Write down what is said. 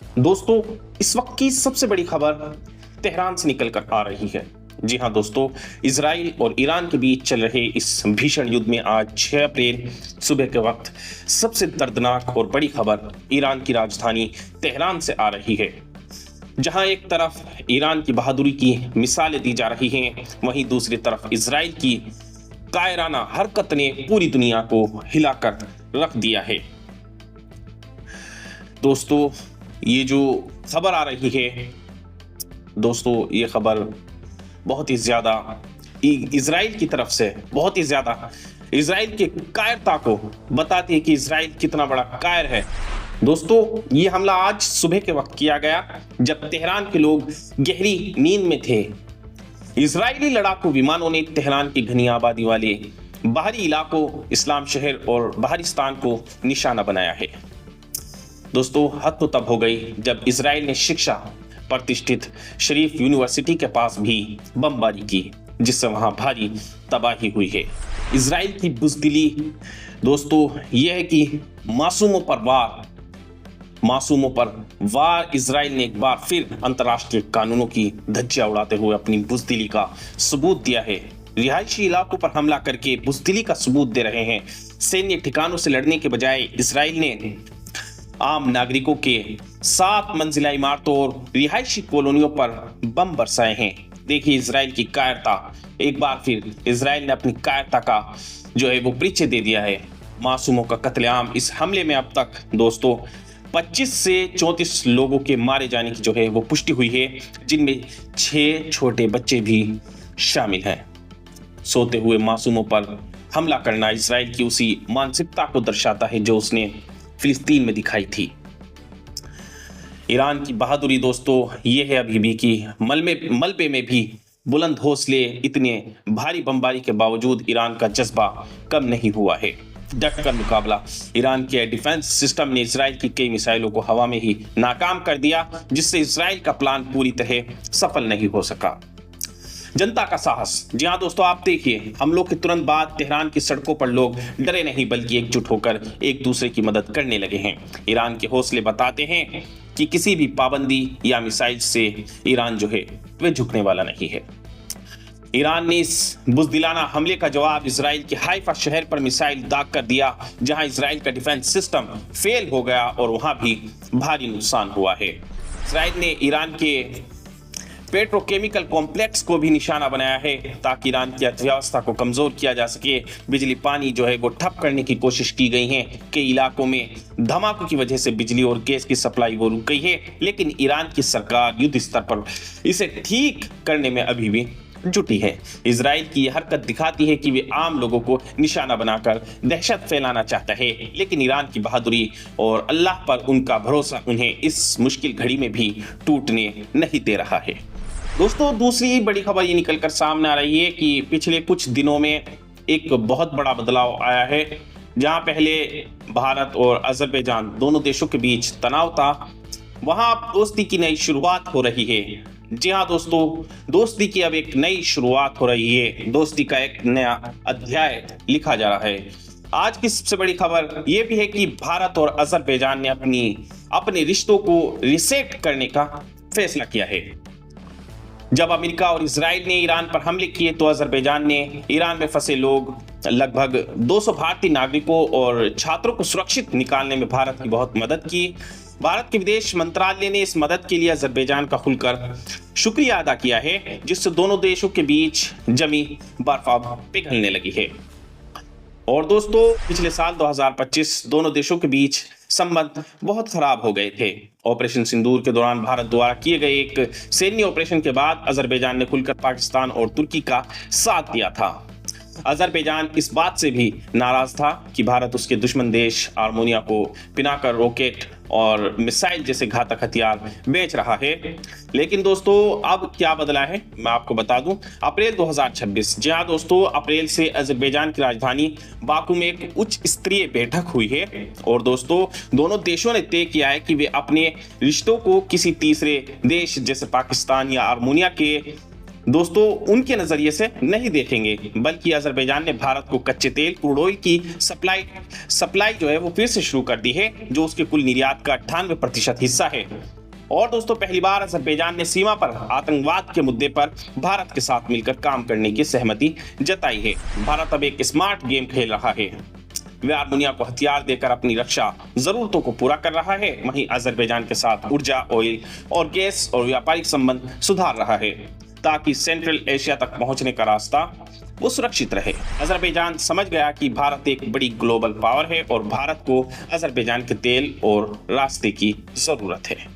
दोस्तों, इस वक्त की सबसे बड़ी खबर तेहरान से निकल कर आ रही है। जी हां दोस्तों, इजराइल और ईरान के बीच चल रहे इस भीषण युद्ध में आज 6 अप्रैल सुबह के वक्त सबसे दर्दनाक और बड़ी खबर ईरान की राजधानी तेहरान से आ रही है। जहां एक तरफ ईरान की बहादुरी की मिसालें दी जा रही हैं, वहीं दूसरी तरफ इजराइल की कायराना हरकत ने पूरी दुनिया को हिलाकर रख दिया है। दोस्तों, ये जो खबर आ रही है, दोस्तों ये खबर बहुत ही ज्यादा इजराइल की तरफ से बहुत ही ज्यादा इजराइल के कायरता को बताती है कि इजराइल कितना बड़ा कायर है। दोस्तों, ये हमला आज सुबह के वक्त किया गया जब तेहरान के लोग गहरी नींद में थे। इजरायली लड़ाकू विमानों ने तेहरान की घनी आबादी वाले बाहरी इलाकों, इस्लाम शहर और बहारिस्तान को निशाना बनाया है। दोस्तों, हद तो तब हो गई जब इजराइल ने शिक्षा प्रतिष्ठित शरीफ यूनिवर्सिटी के पास भी बमबारी की, जिससे वहां भारी तबाही हुई है। इजराइल की बुज़दिली दोस्तों यह है कि मासूमों पर वार इजराइल ने एक बार फिर अंतर्राष्ट्रीय कानूनों की धज्जियां उड़ाते हुए अपनी बुज़दिली का सबूत दिया है। रिहायशी इलाकों पर हमला करके बुज़दिली का सबूत दे रहे हैं। सैन्य ठिकानों से लड़ने के बजाय इजराइल ने आम नागरिकों के 7 मंजिला इमारतों और रिहायशी कॉलोनियों पर बम बरसाए हैं। देखिए इजराइल की कायरता, एक बार फिर इजराइल ने अपनी कायरता का जो है वो परिचय दे दिया है। मासूमों का कत्लेआम, इस हमले में अब तक दोस्तों 25 से 34 लोगों के मारे जाने की जो है वो पुष्टि हुई है, जिनमें 6 छोटे बच्चे भी शामिल हैं। सोते हुए मासूमों पर हमला करना इजराइल की उसी मानसिकता को दर्शाता है जो उसने फिलिस्तीन में दिखाई थी। ईरान की बहादुरी दोस्तों ये है अभी भी कि मलबे में भी बुलंद हौसले, इतने भारी बमबारी के बावजूद ईरान का जज्बा कम नहीं हुआ है। डट कर मुकाबला, ईरान के डिफेंस सिस्टम ने इजराइल की कई मिसाइलों को हवा में ही नाकाम कर दिया, जिससे इजराइल का प्लान पूरी तरह सफल नहीं हो सका। जनता का साहस, जी हाँ दोस्तों, आप देखिए हमलों के तुरंत बाद तेहरान की सड़कों पर लोग डरे नहीं बल्कि एकजुट होकर एक दूसरे की मदद करने लगे हैं। ईरान के हौसले बताते हैं कि किसी भी पाबंदी या मिसाइल से ईरान जो है वह झुकने वाला नहीं है। ईरान ने इस बुज़दिलाना हमले का जवाब इजराइल के हाइफा शहर पर मिसाइल दाग कर दिया, जहां इजराइल का डिफेंस सिस्टम फेल हो गया और वहां भी भारी नुकसान हुआ है। इजराइल ने ईरान के पेट्रोकेमिकल कॉम्प्लेक्स को भी निशाना बनाया है ताकि ईरान की अर्थव्यवस्था को कमजोर किया जा सके। बिजली पानी जो है वो ठप करने की कोशिश की गई है। कई इलाकों में धमाकों की वजह से बिजली और गैस की सप्लाई वो रुक गई है, लेकिन ईरान की सरकार युद्ध स्तर पर इसे ठीक करने में अभी भी जुटी है। इजराइल की यह हरकत दिखाती है कि वे आम लोगों को निशाना बनाकर दहशत फैलाना चाहता है, लेकिन ईरान की बहादुरी और अल्लाह पर उनका भरोसा उन्हें इस मुश्किल घड़ी में भी टूटने नहीं दे रहा है। दोस्तों, दूसरी बड़ी खबर ये निकलकर सामने आ रही है कि पिछले कुछ दिनों में एक बहुत बड़ा बदलाव आया है। जहां पहले भारत और अजरबैजान दोनों देशों के बीच तनाव था, वहां अब दोस्ती की नई शुरुआत हो रही है। जी हाँ दोस्तों, दोस्ती की अब एक नई शुरुआत हो रही है। दोस्ती का एक नया अध्याय लिखा जा रहा है। आज की सबसे बड़ी खबर यह भी है कि भारत और अजरबैजान ने अपने रिश्तों को रीसेट करने का फैसला किया है। जब अमेरिका और इजराइल ने ईरान पर हमले किए तो अजरबैजान ने ईरान में फंसे लोग लगभग 200 भारतीय नागरिकों और छात्रों को सुरक्षित निकालने में भारत की बहुत मदद की। भारत के विदेश मंत्रालय ने इस मदद के लिए अजरबैजान का खुलकर शुक्रिया अदा किया है, जिससे दोनों देशों के बीच जमी बर्फ अब पिघलने लगी है। और दोस्तों, पिछले साल 2025 दोनों देशों के बीच संबंध बहुत खराब हो गए थे। ऑपरेशन सिंदूर के दौरान भारत द्वारा किए गए एक सैन्य ऑपरेशन के बाद अजरबैजान ने खुलकर पाकिस्तान और तुर्की का साथ दिया था। अजरबैजान इस बात से भी नाराज था कि भारत उसके दुश्मन देश आर्मेनिया को पिनाकर रॉकेट और मिसाइल जैसे घातक हथियार बेच रहा है। लेकिन दोस्तों, अब क्या बदला है मैं आपको बता दूं। अप्रैल 2026, जी हाँ दोस्तों, अप्रैल से अजरबैजान की राजधानी बाकू में एक उच्च स्तरीय बैठक हुई है। और दोस्तों, दोनों देशों ने तय किया है कि वे अपने रिश्तों को किसी तीसरे देश जैसे पाकिस्तान या आर्मेनिया के दोस्तों उनके नजरिए से नहीं देखेंगे, बल्कि अजरबैजान ने भारत को कच्चे तेल क्रूड ऑयल की सप्लाई जो है वो फिर से शुरू कर दी है, जो उसके कुल निर्यात का 98% हिस्सा है। और दोस्तों पहली बार अजरबैजान ने सीमा पर आतंकवाद के मुद्दे पर भारत के साथ मिलकर काम करने की सहमति जताई है। भारत अब एक स्मार्ट गेम खेल रहा है। वह आर्मेनिया को हथियार देकर अपनी रक्षा जरूरतों को पूरा कर रहा है, वहीं अजरबैजान के साथ ऊर्जा, ऑयल और गैस और व्यापारिक संबंध सुधार रहा है, ताकि सेंट्रल एशिया तक पहुंचने का रास्ता वो सुरक्षित रहे। अजरबैजान समझ गया कि भारत एक बड़ी ग्लोबल पावर है और भारत को अजरबैजान के तेल और रास्ते की जरूरत है।